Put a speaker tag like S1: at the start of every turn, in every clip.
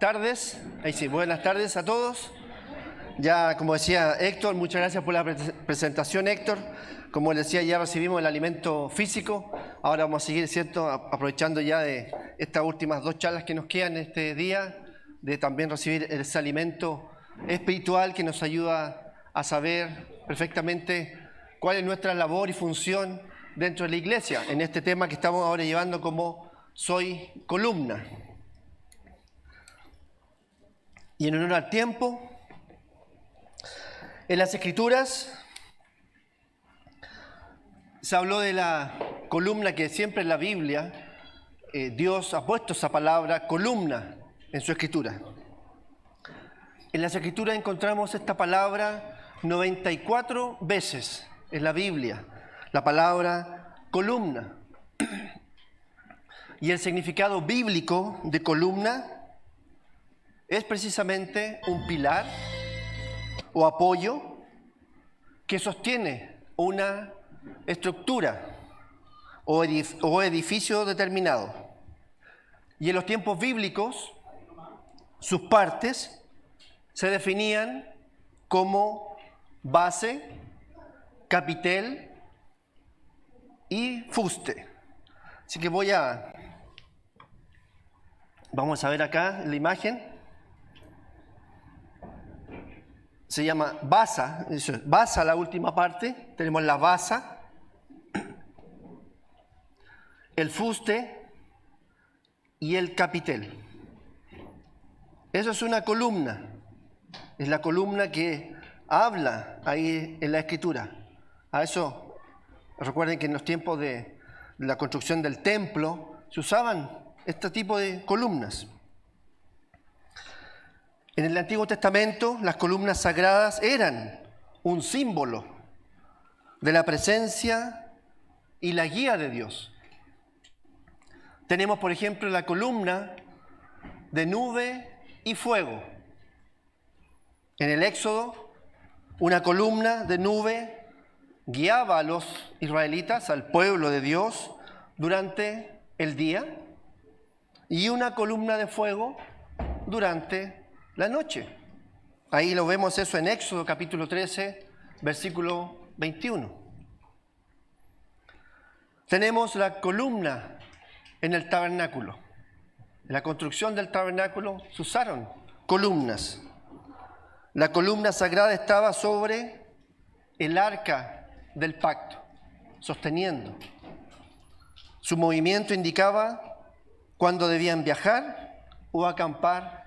S1: tardes. Ahí sí, buenas tardes a todos. Ya, como decía Héctor, muchas gracias por la presentación, Héctor. Como les decía, ya recibimos el alimento físico. Ahora vamos a seguir, ¿cierto?, aprovechando ya de estas últimas 2 charlas que nos quedan este día, de también recibir ese alimento espiritual que nos ayuda a saber perfectamente cuál es nuestra labor y función dentro de la iglesia, en este tema que estamos ahora llevando como Soy Columna. Y en honor al tiempo, en las Escrituras se habló de la columna que siempre en la Biblia Dios ha puesto esa palabra columna en su Escritura. En las Escrituras encontramos esta palabra 94 veces en la Biblia, la palabra columna. Y el significado bíblico de columna es precisamente un pilar o apoyo que sostiene una estructura o edificio determinado. Y en los tiempos bíblicos, sus partes se definían como base, capitel y fuste. Así que vamos a ver acá la imagen. Se llama basa, basa la última parte, tenemos la basa, el fuste y el capitel. Eso es una columna, es la columna que habla ahí en la Escritura. A eso, recuerden que en los tiempos de la construcción del templo se usaban este tipo de columnas. En el Antiguo Testamento, las columnas sagradas eran un símbolo de la presencia y la guía de Dios. Tenemos, por ejemplo, la columna de nube y fuego. En el Éxodo, una columna de nube guiaba a los israelitas, al pueblo de Dios, durante el día, y una columna de fuego durante la noche. Ahí lo vemos eso en Éxodo capítulo 13, versículo 21. Tenemos la columna en el tabernáculo. En la construcción del tabernáculo se usaron columnas. La columna sagrada estaba sobre el arca del pacto, sosteniendo. Su movimiento indicaba cuándo debían viajar o acampar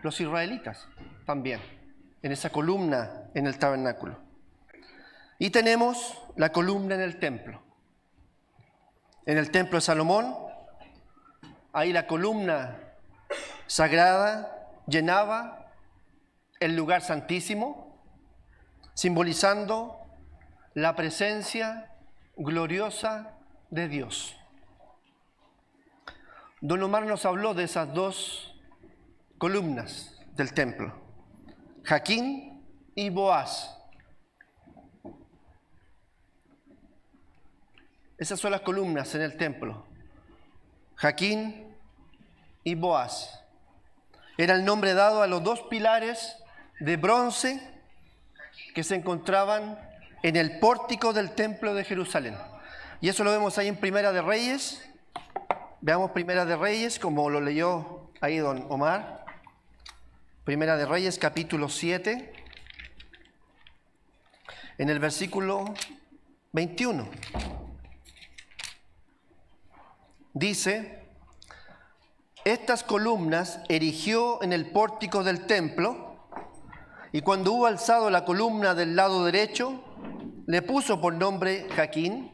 S1: los israelitas también, en esa columna en el tabernáculo. Y tenemos la columna en el templo. En el templo de Salomón, ahí la columna sagrada llenaba el lugar santísimo, simbolizando la presencia gloriosa de Dios. Don Omar nos habló de esas 2 columnas del templo, Jaquín y Boaz. Esas son las columnas en el templo, Jaquín y Boaz. Era el nombre dado a los 2 pilares de bronce que se encontraban en el pórtico del templo de Jerusalén. Y eso lo vemos ahí en Primera de Reyes. Veamos Primera de Reyes, como lo leyó ahí don Omar. Primera de Reyes, capítulo 7, en el versículo 21. Dice: estas columnas erigió en el pórtico del templo, y cuando hubo alzado la columna del lado derecho, le puso por nombre Jaquín,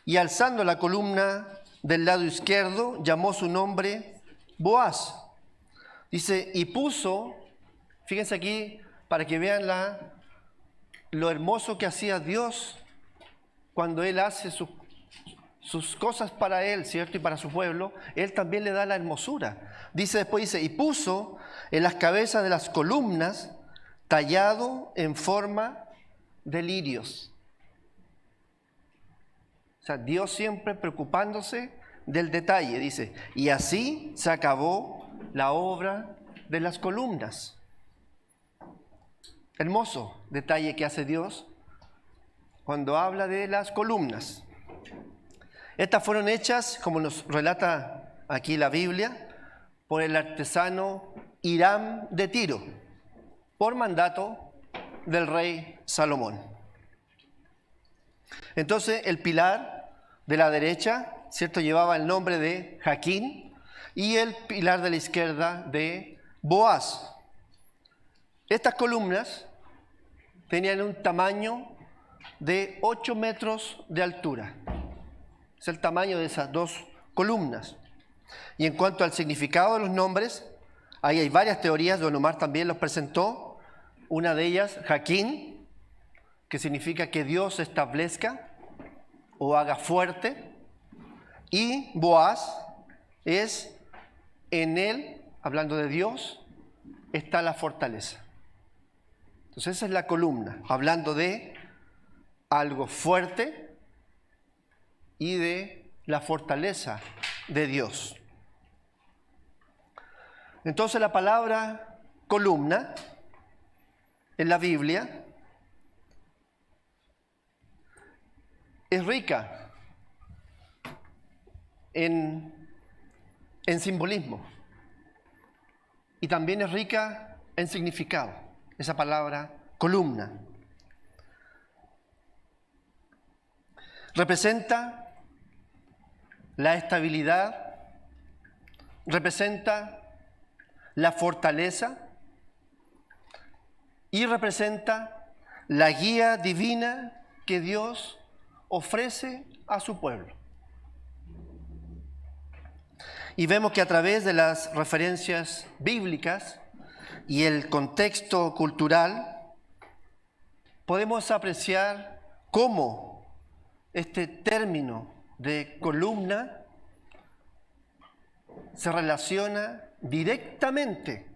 S1: y alzando la columna del lado izquierdo, llamó su nombre Boaz. Dice, y puso, fíjense aquí, para que vean lo hermoso que hacía Dios cuando Él hace sus cosas para Él, ¿cierto? Y para su pueblo, Él también le da la hermosura. Dice, y puso en las cabezas de las columnas tallado en forma de lirios. O sea, Dios siempre preocupándose del detalle, dice, y así se acabó la obra de las columnas. Hermoso detalle que hace Dios cuando habla de las columnas. Estas fueron hechas, como nos relata aquí la Biblia, por el artesano Hiram de Tiro, por mandato del rey Salomón. Entonces el pilar de la derecha, ¿cierto?, llevaba el nombre de Jaquín, y el pilar de la izquierda de Boaz. Estas columnas tenían un tamaño de 8 metros de altura. Es el tamaño de esas dos columnas. Y en cuanto al significado de los nombres, ahí hay varias teorías, Don Omar también los presentó. Una de ellas, Jaquín, que significa que Dios establezca o haga fuerte. Y Boaz es, en él, hablando de Dios, está la fortaleza. Entonces esa es la columna, hablando de algo fuerte y de la fortaleza de Dios. Entonces la palabra columna en la Biblia es rica en simbolismo y también es rica en significado, esa palabra columna. Representa la estabilidad, representa la fortaleza y representa la guía divina que Dios ofrece a su pueblo. Y vemos que a través de las referencias bíblicas y el contexto cultural podemos apreciar cómo este término de columna se relaciona directamente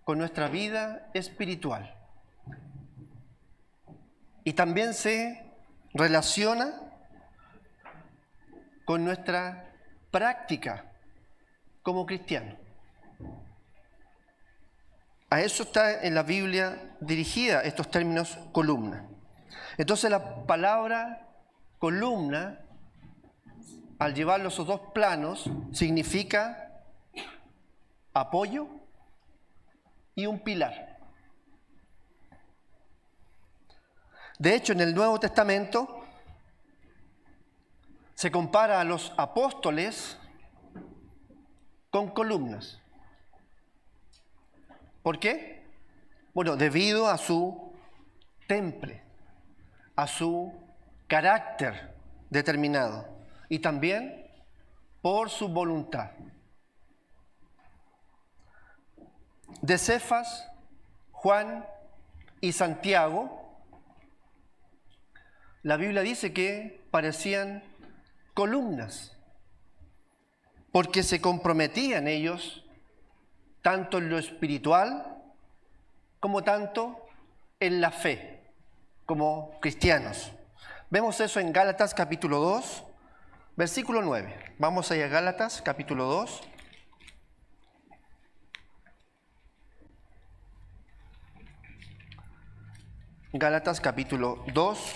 S1: con nuestra vida espiritual. Y también se relaciona con nuestra práctica como cristiano. A eso está en la Biblia dirigida estos términos columna. Entonces la palabra columna, al llevarlo a esos dos planos, significa apoyo y un pilar. De hecho, en el Nuevo Testamento se compara a los apóstoles con columnas. ¿Por qué? Bueno, debido a su temple, a su carácter determinado y también por su voluntad. De Cefas, Juan y Santiago, la Biblia dice que parecían columnas, porque se comprometían ellos tanto en lo espiritual como tanto en la fe, como cristianos. Vemos eso en Gálatas capítulo 2, versículo 9. Vamos allá a Gálatas capítulo 2. Gálatas capítulo 2,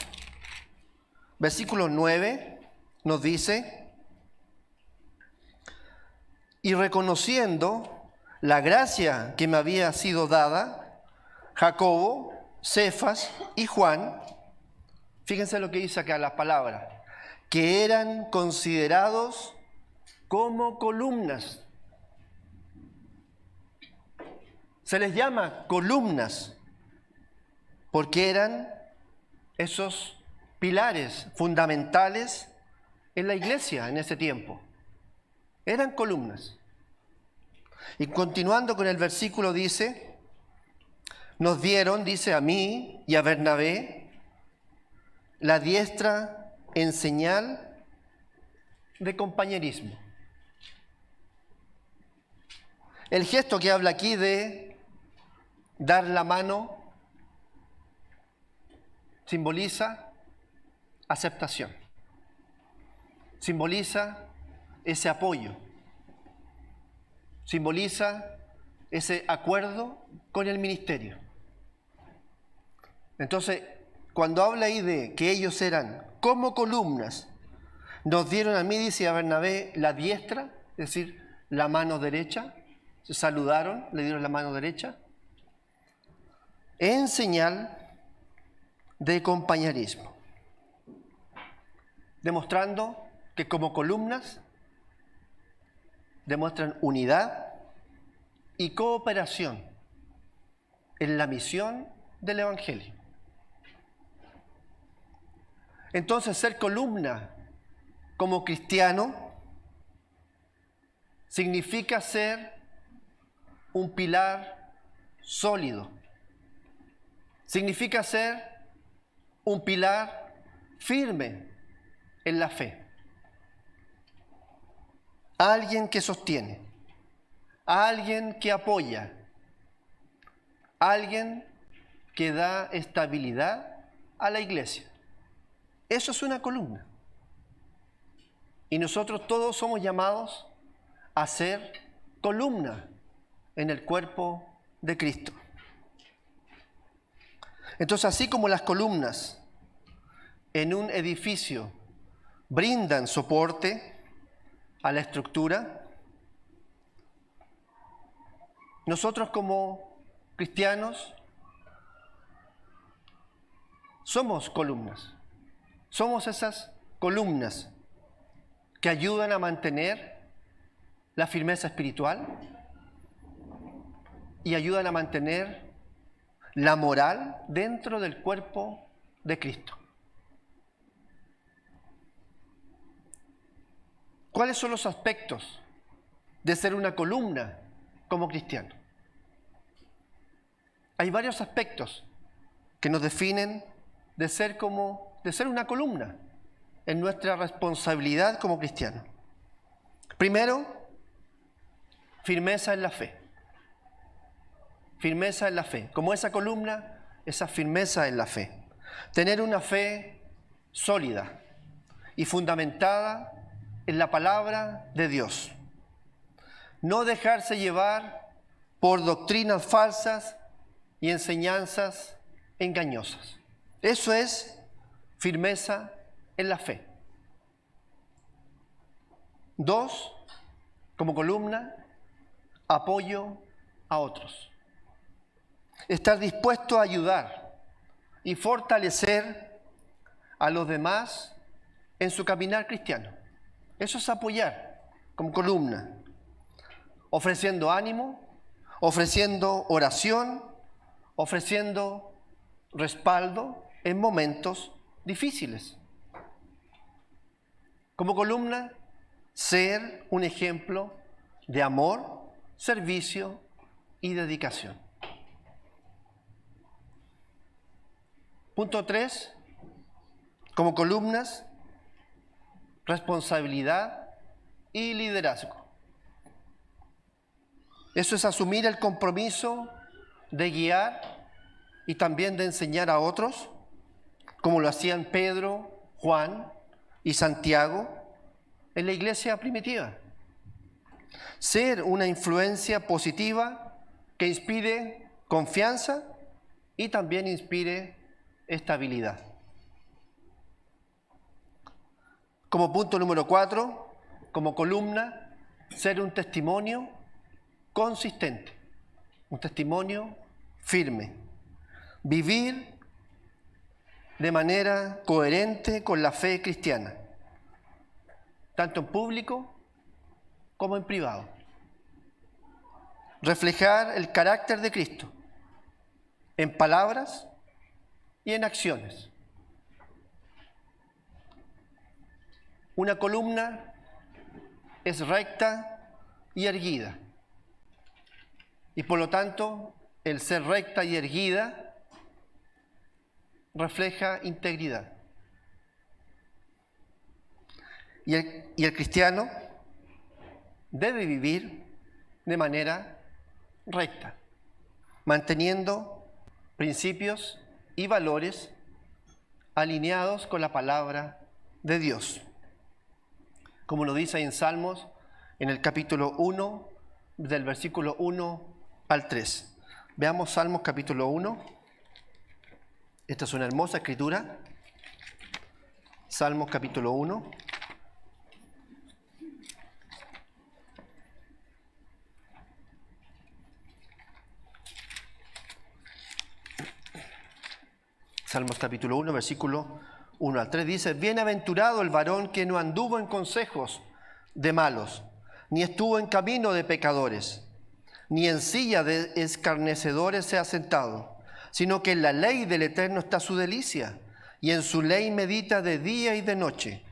S1: versículo 9 nos dice: y reconociendo la gracia que me había sido dada, Jacobo, Cefas y Juan, fíjense lo que dice acá la palabra, que eran considerados como columnas. Se les llama columnas porque eran esos pilares fundamentales en la iglesia en ese tiempo. Eran columnas. Y continuando con el versículo dice, nos dieron, dice, a mí y a Bernabé, la diestra en señal de compañerismo. El gesto que habla aquí de dar la mano simboliza aceptación, simboliza ese apoyo, simboliza ese acuerdo con el ministerio. Entonces, cuando habla ahí de que ellos eran como columnas, nos dieron a mí, dice a Bernabé, la diestra, es decir, la mano derecha, se saludaron, le dieron la mano derecha, en señal de compañerismo, demostrando que como columnas demuestran unidad y cooperación en la misión del Evangelio. Entonces, ser columna como cristiano significa ser un pilar sólido, significa ser un pilar firme en la fe, alguien que sostiene, alguien que apoya, alguien que da estabilidad a la iglesia. Eso es una columna. Y nosotros todos somos llamados a ser columna en el cuerpo de Cristo. Entonces, así como las columnas en un edificio brindan soporte a la estructura, nosotros como cristianos somos columnas. Somos esas columnas que ayudan a mantener la firmeza espiritual y ayudan a mantener la moral dentro del cuerpo de Cristo. ¿Cuáles son los aspectos de ser una columna como cristiano? Hay varios aspectos que nos definen de ser una columna en nuestra responsabilidad como cristiano. Primero, firmeza en la fe. Firmeza en la fe. Como esa columna, esa firmeza en la fe. Tener una fe sólida y fundamentada en la palabra de Dios. No dejarse llevar por doctrinas falsas y enseñanzas engañosas. Eso es firmeza en la fe. 2, como columna, apoyo a otros. Estar dispuesto a ayudar y fortalecer a los demás en su caminar cristiano. Eso es apoyar como columna, ofreciendo ánimo, ofreciendo oración, ofreciendo respaldo en momentos difíciles. Como columna, ser un ejemplo de amor, servicio y dedicación. Punto 3, como columnas, responsabilidad y liderazgo. Eso es asumir el compromiso de guiar y también de enseñar a otros, como lo hacían Pedro, Juan y Santiago en la iglesia primitiva. Ser una influencia positiva que inspire confianza y también inspire estabilidad. Como punto número 4, como columna, ser un testimonio consistente, un testimonio firme. Vivir de manera coherente con la fe cristiana, tanto en público como en privado. Reflejar el carácter de Cristo en palabras y en acciones. Una columna es recta y erguida, y por lo tanto el ser recta y erguida refleja integridad. Y el cristiano debe vivir de manera recta, manteniendo principios y valores alineados con la palabra de Dios. Como lo dice ahí en Salmos, en el capítulo 1, del versículo 1 al 3. Veamos Salmos capítulo 1. Esta es una hermosa escritura. Salmos capítulo 1. Salmos capítulo 1, versículo 1 al 3 dice: Bienaventurado el varón que no anduvo en consejos de malos, ni estuvo en camino de pecadores, ni en silla de escarnecedores se ha sentado, sino que en la ley del Eterno está su delicia, y en su ley medita de día y de noche.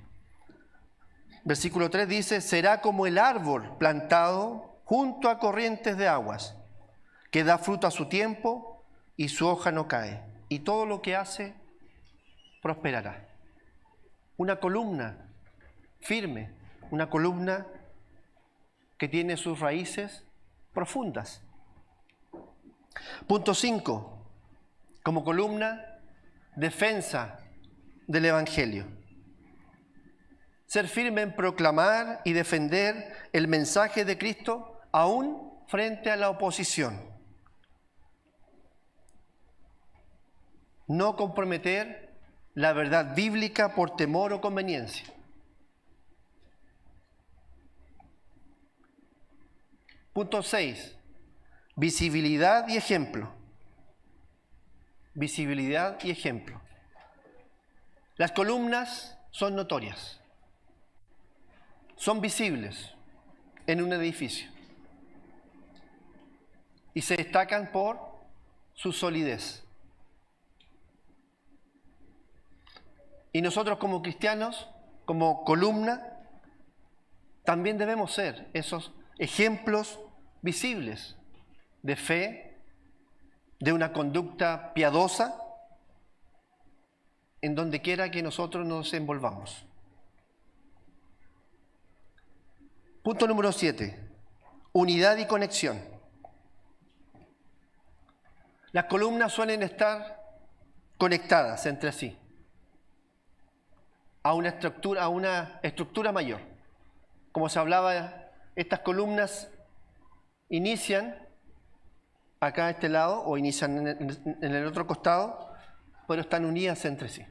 S1: Versículo 3 dice: será como el árbol plantado junto a corrientes de aguas, que da fruto a su tiempo y su hoja no cae, y todo lo que hace prosperará. Una columna firme, una columna que tiene sus raíces profundas. Punto 5. Como columna, defensa del Evangelio. Ser firme en proclamar y defender el mensaje de Cristo aún frente a la oposición. No comprometer la verdad bíblica por temor o conveniencia. Punto 6. Visibilidad y ejemplo. Visibilidad y ejemplo. Las columnas son notorias. Son visibles en un edificio. Y se destacan por su solidez. Y nosotros como cristianos, como columna, también debemos ser esos ejemplos visibles de fe, de una conducta piadosa, en donde quiera que nosotros nos envolvamos. Punto número 7. Unidad y conexión. Las columnas suelen estar conectadas entre sí a una estructura mayor. Como se hablaba, estas columnas inician acá a este lado o inician en el otro costado, pero están unidas entre sí.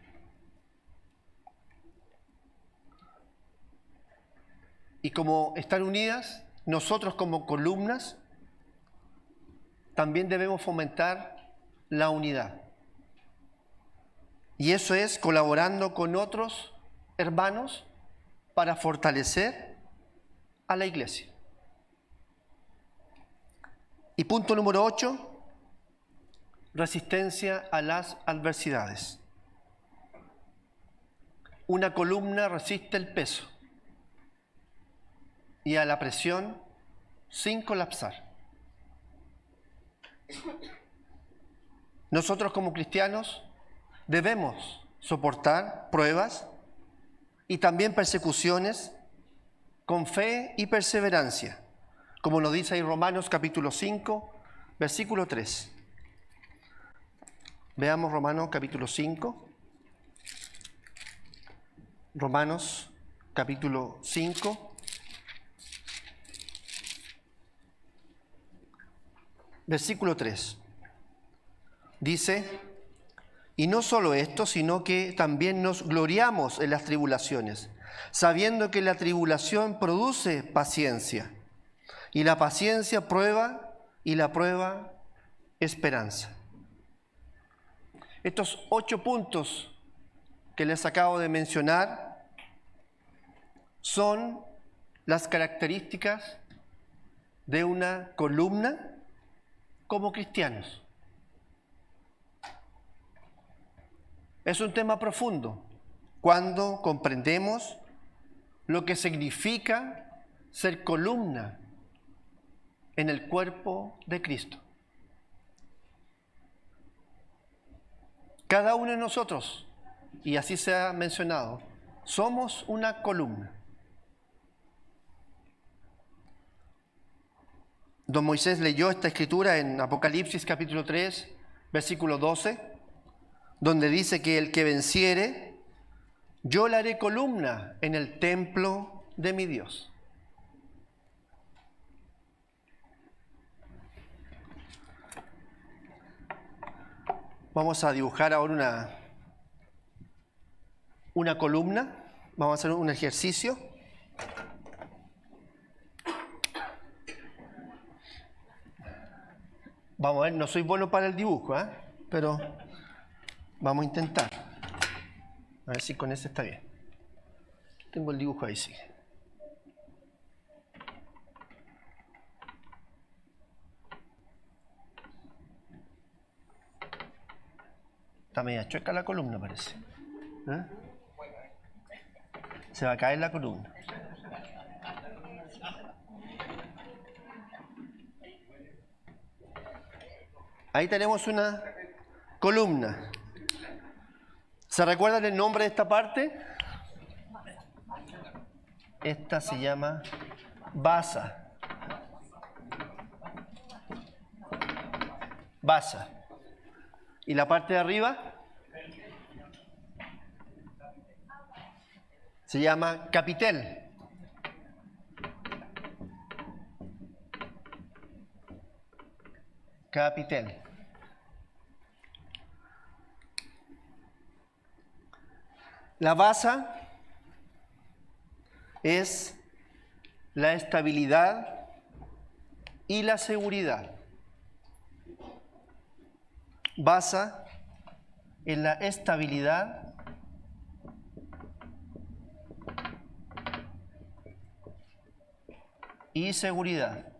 S1: Y como están unidas, nosotros como columnas también debemos fomentar la unidad. Y eso es colaborando con otros hermanos para fortalecer a la iglesia. Y punto número 8, resistencia a las adversidades. Una columna resiste el peso y a la presión sin colapsar. Nosotros como cristianos debemos soportar pruebas y también persecuciones con fe y perseverancia, como nos dice ahí Romanos capítulo 5, versículo 3. Veamos Romanos capítulo 5. Romanos capítulo 5. Versículo 3. Dice: y no solo esto, sino que también nos gloriamos en las tribulaciones, sabiendo que la tribulación produce paciencia, y la paciencia prueba, y la prueba esperanza. Estos 8 puntos que les acabo de mencionar son las características de una columna como cristianos. Es un tema profundo cuando comprendemos lo que significa ser columna en el cuerpo de Cristo. Cada uno de nosotros, y así se ha mencionado, somos una columna. Don Moisés leyó esta escritura en Apocalipsis capítulo 3, versículo 12, donde dice que el que venciere, yo le haré columna en el templo de mi Dios. Vamos a dibujar ahora una columna. Vamos a hacer un ejercicio. Vamos a ver, no soy bueno para el dibujo, pero vamos a intentar. A ver si con ese está bien. Tengo el dibujo ahí, sí. Está media chueca la columna, parece. Se va a caer la columna. Ahí tenemos una columna. ¿Se recuerdan el nombre de esta parte? Esta se llama basa. Basa. ¿Y la parte de arriba? Se llama capitel. Capitel. La basa es la estabilidad y la seguridad. Basa en la estabilidad y seguridad.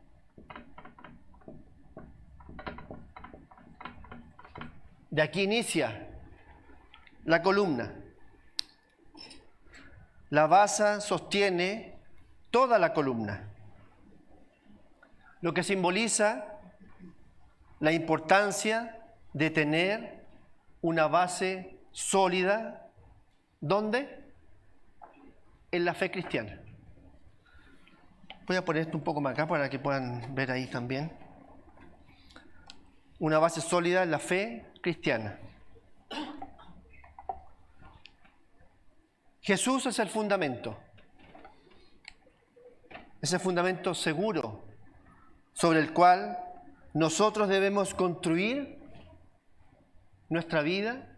S1: De aquí inicia la columna. La basa sostiene toda la columna, lo que simboliza la importancia de tener una base sólida. ¿Dónde? En la fe cristiana. Voy a poner esto un poco más acá para que puedan ver ahí también. Una base sólida en la fe cristiana. Jesús es el fundamento. Es el fundamento seguro sobre el cual nosotros debemos construir nuestra vida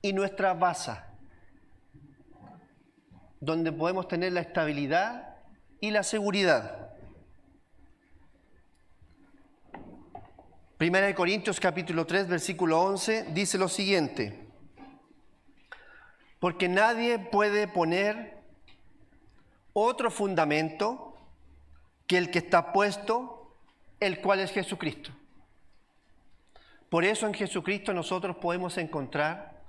S1: y nuestra base, donde podemos tener la estabilidad y la seguridad. Primera de Corintios capítulo 3, versículo 11, dice lo siguiente: porque nadie puede poner otro fundamento que el que está puesto, el cual es Jesucristo. Por eso en Jesucristo nosotros podemos encontrar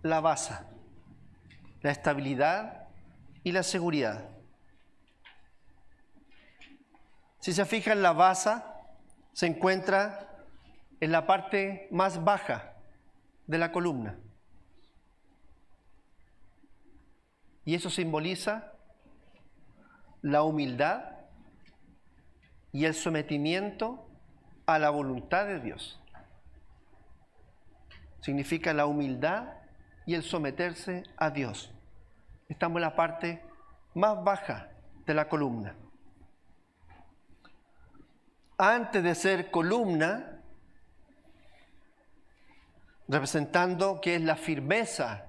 S1: la base, la estabilidad y la seguridad. Si se fijan, la base se encuentra en la parte más baja de la columna. Y eso simboliza la humildad y el sometimiento a la voluntad de Dios. Significa la humildad y el someterse a Dios. Estamos en la parte más baja de la columna. Antes de ser columna, representando que es la firmeza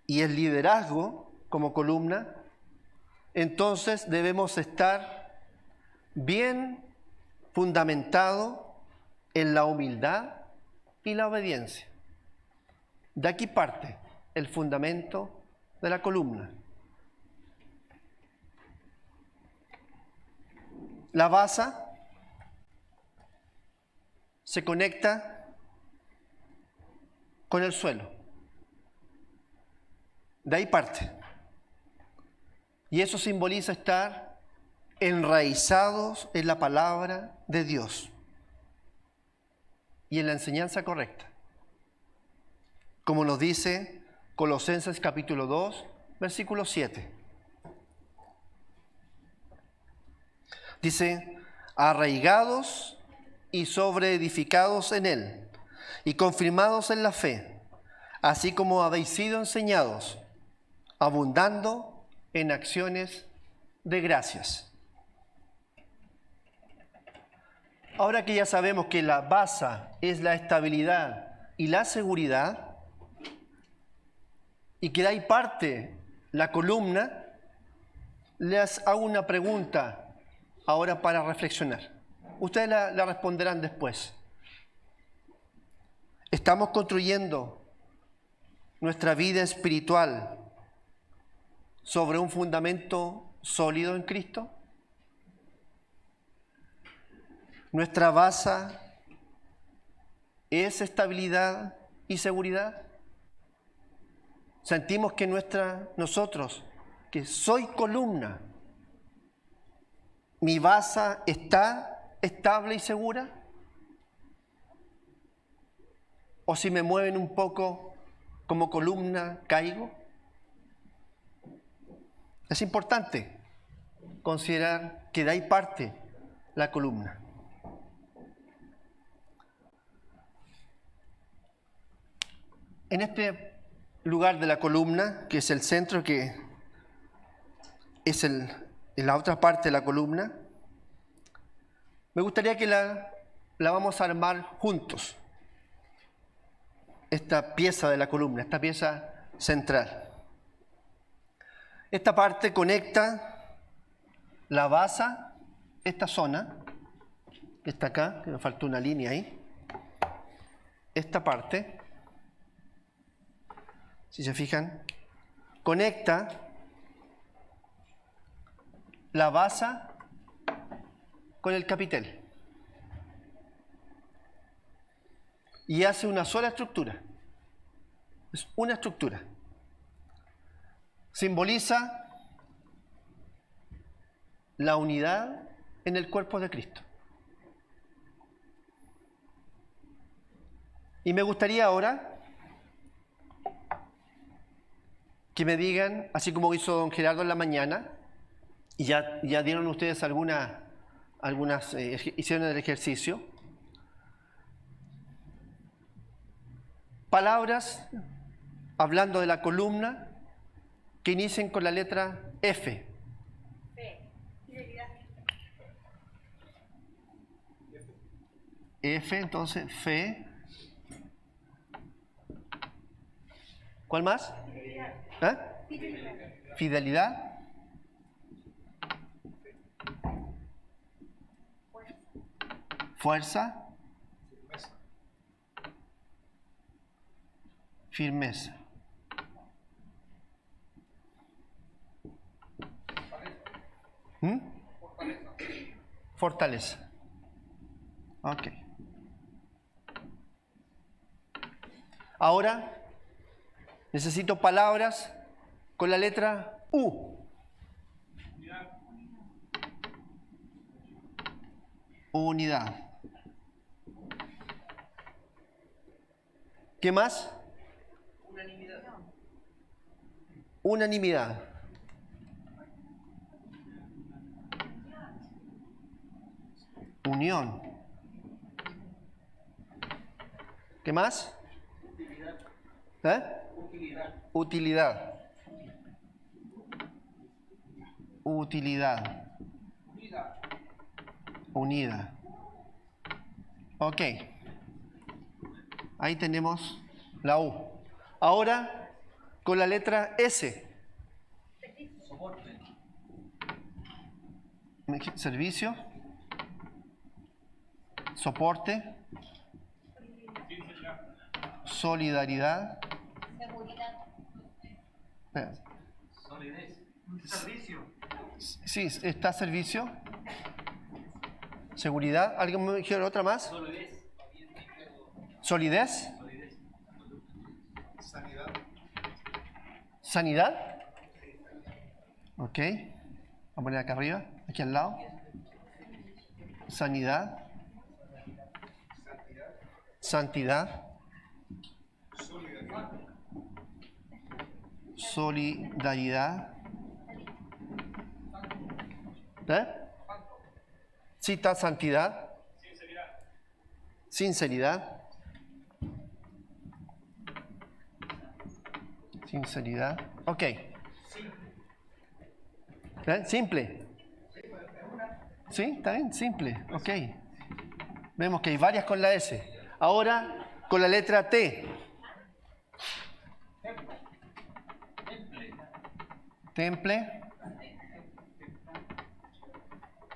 S1: y el liderazgo como columna, entonces debemos estar bien fundamentados en la humildad y la obediencia. De aquí parte el fundamento de la columna. La base se conecta con el suelo. De ahí parte. Y eso simboliza estar enraizados en la palabra de Dios y en la enseñanza correcta. Como nos dice Colosenses capítulo 2, versículo 7. Dice: arraigados y sobreedificados en Él, y confirmados en la fe, así como habéis sido enseñados, abundando en acciones de gracias. Ahora que ya sabemos que la base es la estabilidad y la seguridad, y que de ahí parte la columna, les hago una pregunta ahora para reflexionar. Ustedes la responderán después. ¿Estamos construyendo nuestra vida espiritual sobre un fundamento sólido en Cristo? ¿Nuestra base es estabilidad y seguridad? Sentimos que nosotros, que soy columna, mi base está estable y segura. ¿O si me mueven un poco como columna, caigo? Es importante considerar que de ahí parte la columna. En este lugar de la columna, que es el centro, que es en la otra parte de la columna, me gustaría que la vamos a armar juntos. Esta pieza de la columna, esta pieza central. Esta parte conecta la base, esta zona, que está acá, que me faltó una línea ahí. Esta parte, si se fijan, conecta la base con el capitel. Y hace una sola estructura. Es una estructura. Simboliza la unidad en el cuerpo de Cristo. Y me gustaría ahora que me digan, así como hizo don Gerardo en la mañana, y ya dieron ustedes hicieron el ejercicio, palabras hablando de la columna que inicien con la letra F. F, entonces, fe. ¿Cuál más? Fidelidad. Fuerza. Firmeza. Fortaleza. Ok. Ahora necesito palabras con la letra U. Unidad. ¿Qué más? Unanimidad. Unanimidad. Unión. ¿Qué más? Utilidad. Utilidad. Unida. Ok. Ahí tenemos la U. Ahora con la letra S. Servicio. Soporte. Solidaridad. Solidez. Servicio. Sí, está servicio. Seguridad. ¿Alguien me dijo otra más? Solidez. ¿Solidez? Sanidad. ¿Sanidad? Ok. Vamos a poner acá arriba, aquí al lado. Sanidad. Santidad. Solidaridad. Cita santidad. Sinceridad. Sinceridad. Ok. Simple. ¿Sí? ¿Está bien? Simple. Ok. Vemos que hay varias con la S. Ahora con la letra T. Temple.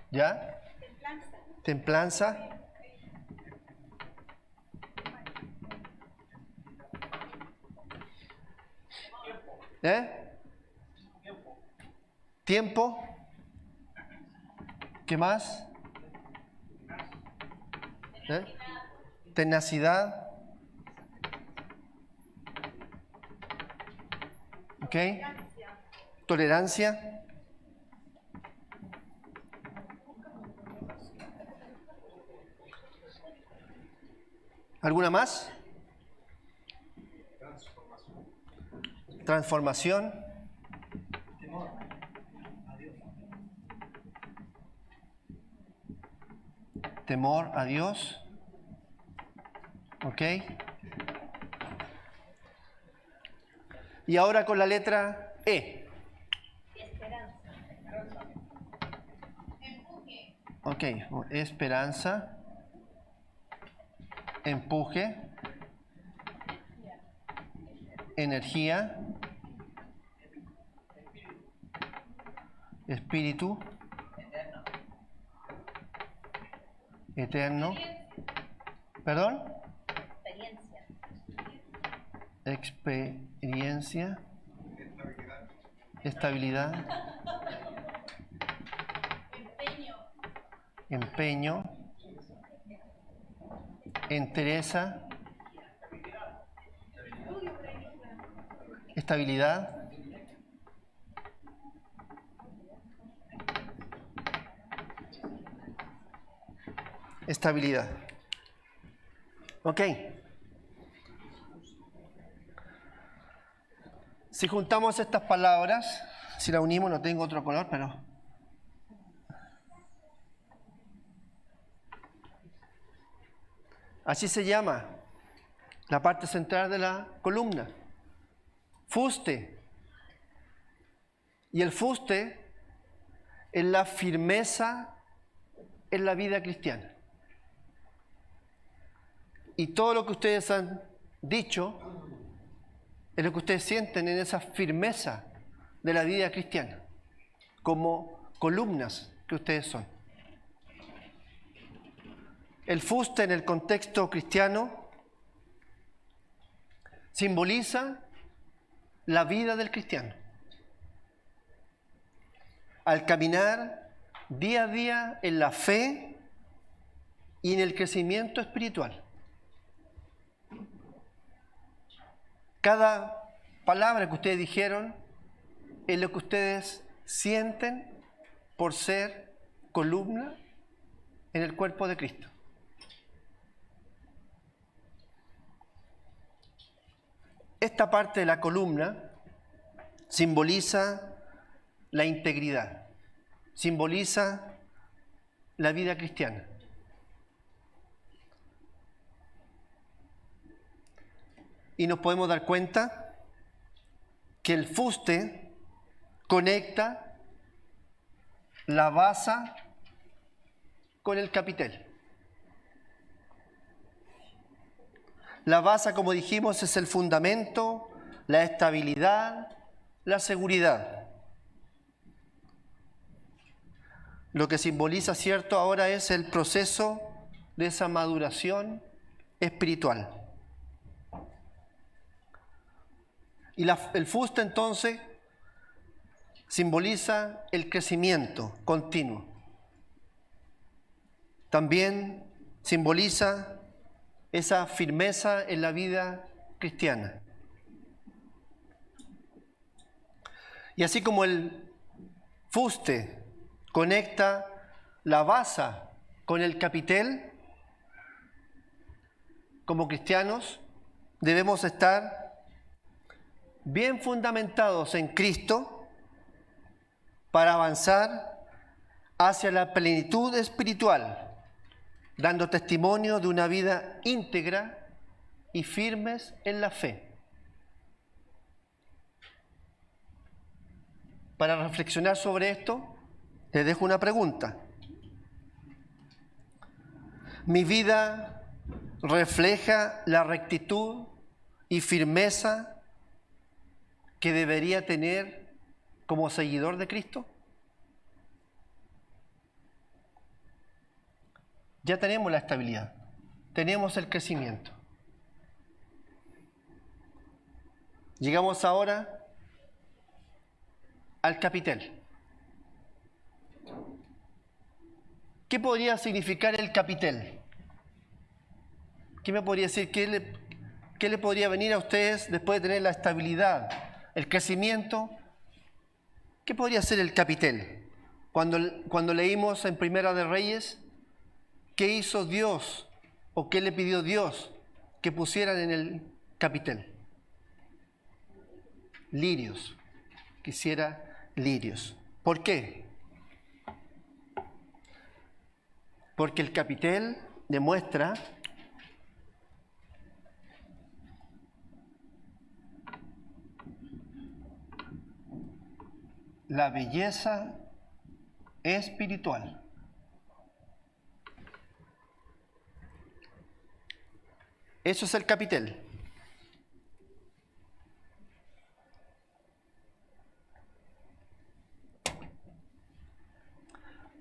S1: ¿Ya? Templanza. Tiempo. ¿Qué más? Tenacidad. ¿Ok? Tolerancia. ¿Alguna más? Transformación. Temor a Dios. ¿Ok? Y ahora con la letra E. Ok, esperanza. Empuje. Energía. Espíritu. Eterno. ¿Perdón? Experiencia. Estabilidad. Empeño. Entereza. Estabilidad. Estabilidad. Ok. Si juntamos estas palabras, si las unimos, no tengo otro color, pero... Así se llama la parte central de la columna. Fuste. Y el fuste es la firmeza en la vida cristiana. Y todo lo que ustedes han dicho es lo que ustedes sienten en esa firmeza de la vida cristiana, como columnas que ustedes son. El fuste en el contexto cristiano simboliza la vida del cristiano. Al caminar día a día en la fe y en el crecimiento espiritual. Cada palabra que ustedes dijeron es lo que ustedes sienten por ser columna en el cuerpo de Cristo. Esta parte de la columna simboliza la integridad, simboliza la vida cristiana. Y nos podemos dar cuenta que el fuste conecta la base con el capitel. La base, como dijimos, es el fundamento, la estabilidad, la seguridad. Lo que simboliza, ¿cierto?, ahora es el proceso de esa maduración espiritual. Y el fuste entonces simboliza el crecimiento continuo. También simboliza esa firmeza en la vida cristiana. Y así como el fuste conecta la base con el capitel, como cristianos debemos estar bien fundamentados en Cristo para avanzar hacia la plenitud espiritual, dando testimonio de una vida íntegra y firmes en la fe. Para reflexionar sobre esto, les dejo una pregunta. Mi vida refleja la rectitud y firmeza que debería tener como seguidor de Cristo. Ya tenemos la estabilidad, tenemos el crecimiento. Llegamos ahora al capitel. ¿Qué podría significar el capitel? ¿Qué me podría decir? ¿Qué le podría venir a ustedes después de tener la estabilidad, el crecimiento? ¿Qué podría ser el capitel? Cuando leímos en Primera de Reyes, ¿qué hizo Dios o qué le pidió Dios que pusieran en el capitel? Lirios. Quisiera lirios. ¿Por qué? Porque el capitel demuestra la belleza espiritual. Eso es el capitel.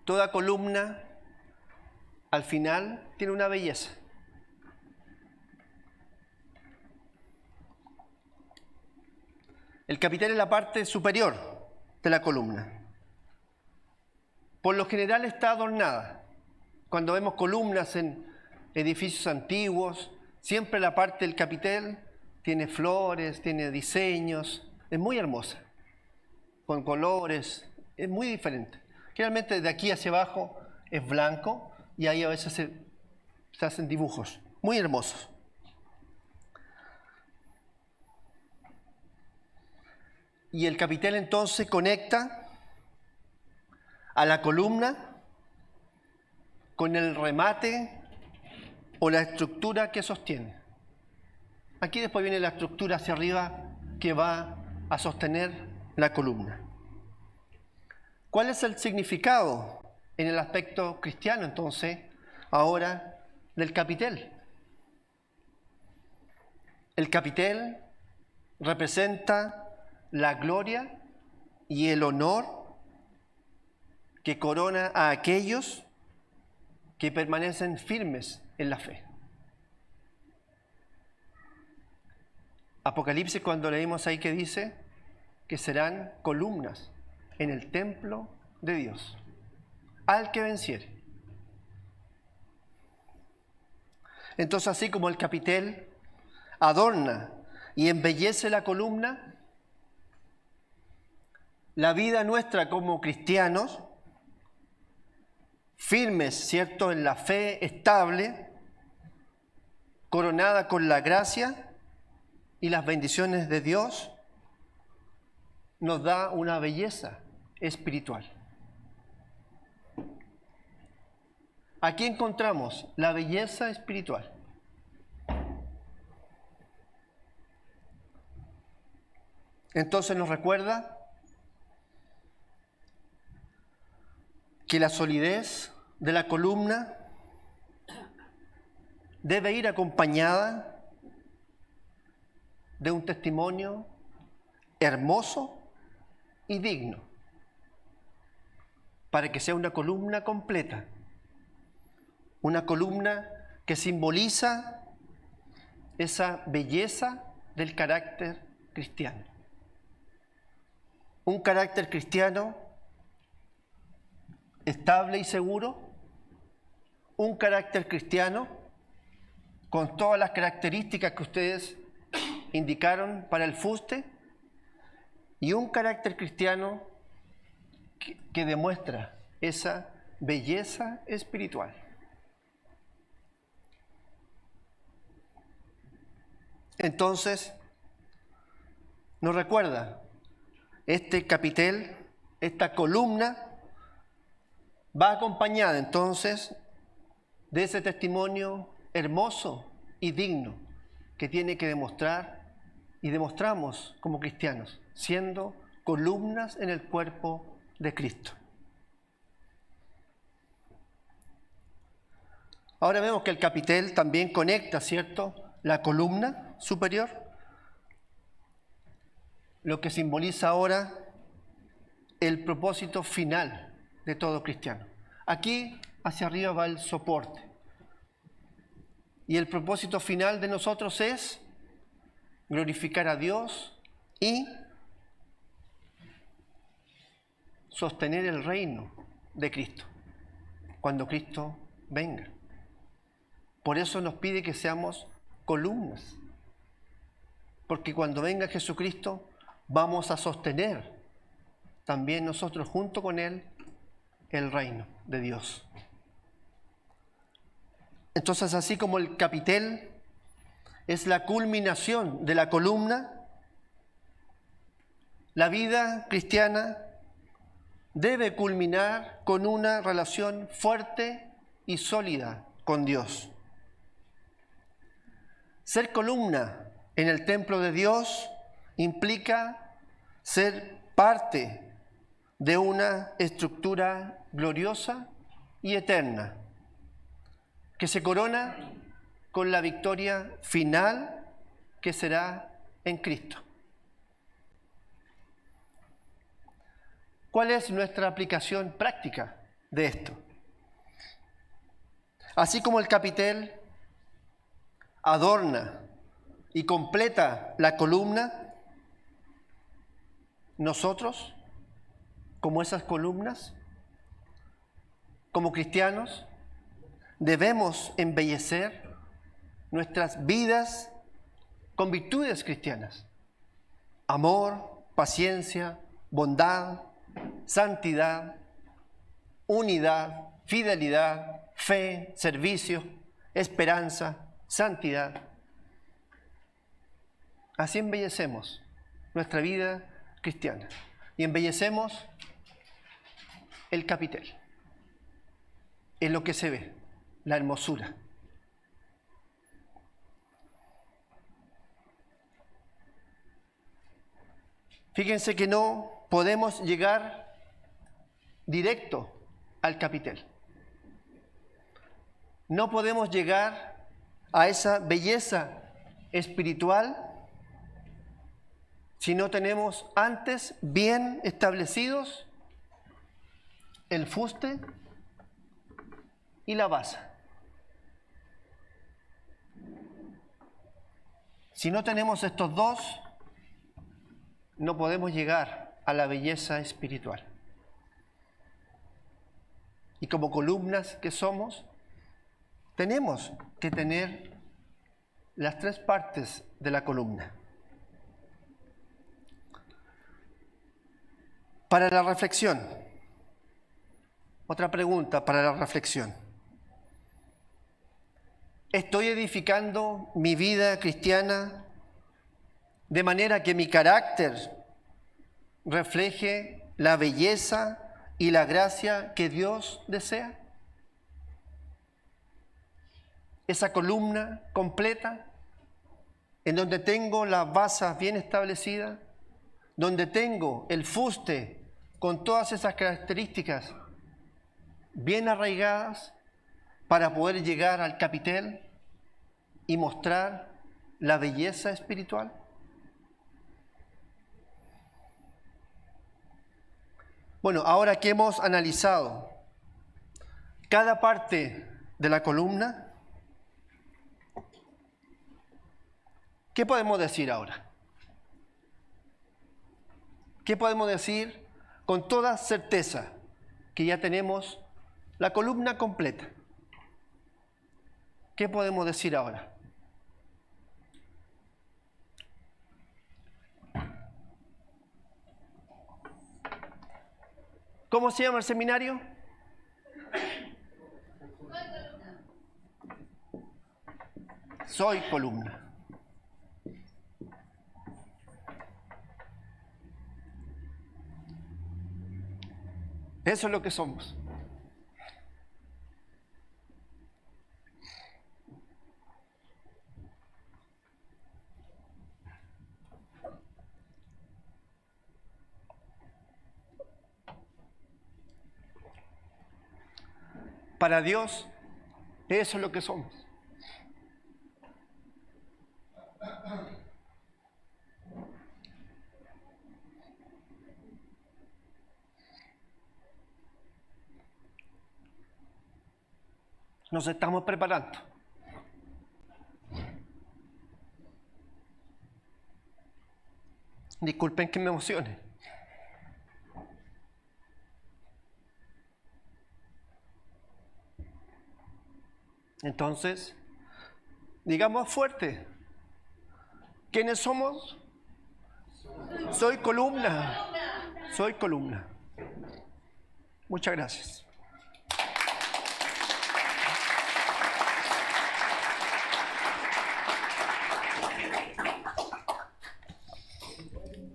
S1: Toda columna al final tiene una belleza. El capitel es la parte superior de la columna. Por lo general está adornada. Cuando vemos columnas en edificios antiguos, siempre la parte del capitel tiene flores, tiene diseños, es muy hermosa, con colores, es muy diferente. Generalmente de aquí hacia abajo es blanco y ahí a veces se hacen dibujos muy hermosos. Y el capitel entonces conecta a la columna con el remate o la estructura que sostiene. Aquí después viene la estructura hacia arriba que va a sostener la columna. ¿Cuál es el significado en el aspecto cristiano entonces ahora del capitel? El capitel representa la gloria y el honor que corona a aquellos que permanecen firmes en la fe. Apocalipsis, cuando leímos ahí que dice que serán columnas en el templo de Dios, al que venciere. Entonces, así como el capitel adorna y embellece la columna, la vida nuestra como cristianos, firmes, ¿cierto?, en la fe estable, coronada con la gracia y las bendiciones de Dios, nos da una belleza espiritual. Aquí encontramos la belleza espiritual. Entonces nos recuerda que la solidez de la columna debe ir acompañada de un testimonio hermoso y digno, para que sea una columna completa, una columna que simboliza esa belleza del carácter cristiano. Un carácter cristiano estable y seguro, un carácter cristiano con todas las características que ustedes indicaron para el fuste, y un carácter cristiano que demuestra esa belleza espiritual. Entonces, nos recuerda, este capitel, esta columna, va acompañada entonces de ese testimonio hermoso y digno que tiene que demostrar y demostramos como cristianos, siendo columnas en el cuerpo de Cristo. Ahora vemos que el capitel también conecta, ¿cierto?, la columna superior, lo que simboliza ahora el propósito final de todo cristiano. Aquí hacia arriba va el soporte. Y el propósito final de nosotros es glorificar a Dios y sostener el reino de Cristo cuando Cristo venga. Por eso nos pide que seamos columnas, porque cuando venga Jesucristo vamos a sostener también nosotros junto con Él el reino de Dios. Entonces, así como el capitel es la culminación de la columna, la vida cristiana debe culminar con una relación fuerte y sólida con Dios. Ser columna en el templo de Dios implica ser parte de una estructura gloriosa y eterna, que se corona con la victoria final que será en Cristo. ¿Cuál es nuestra aplicación práctica de esto? Así como el capitel adorna y completa la columna, nosotros, como esas columnas, como cristianos, debemos embellecer nuestras vidas con virtudes cristianas: amor, paciencia, bondad, santidad, unidad, fidelidad, fe, servicio, esperanza, santidad. Así embellecemos nuestra vida cristiana y embellecemos el capitel. Es lo que se ve, la hermosura. Fíjense que no podemos llegar directo al capitel. No podemos llegar a esa belleza espiritual si no tenemos antes bien establecidos el fuste y la base. Si no tenemos estos dos, no podemos llegar a la belleza espiritual. Y como columnas que somos, tenemos que tener las tres partes de la columna. Para la reflexión, otra pregunta para la reflexión. ¿Estoy edificando mi vida cristiana de manera que mi carácter refleje la belleza y la gracia que Dios desea? Esa columna completa, en donde tengo las basas bien establecidas, donde tengo el fuste con todas esas características bien arraigadas para poder llegar al capitel y mostrar la belleza espiritual. Bueno, ahora que hemos analizado cada parte de la columna, ¿qué podemos decir ahora? ¿Qué podemos decir con toda certeza? Que ya tenemos la columna completa. ¿Qué podemos decir ahora? ¿Cómo se llama el seminario? Soy columna. Eso es lo que somos. Para Dios, Eso es lo que somos. Nos estamos preparando. Disculpen que me emocione. Entonces, digamos fuerte. ¿Quiénes somos? Soy columna. Soy columna. Muchas gracias.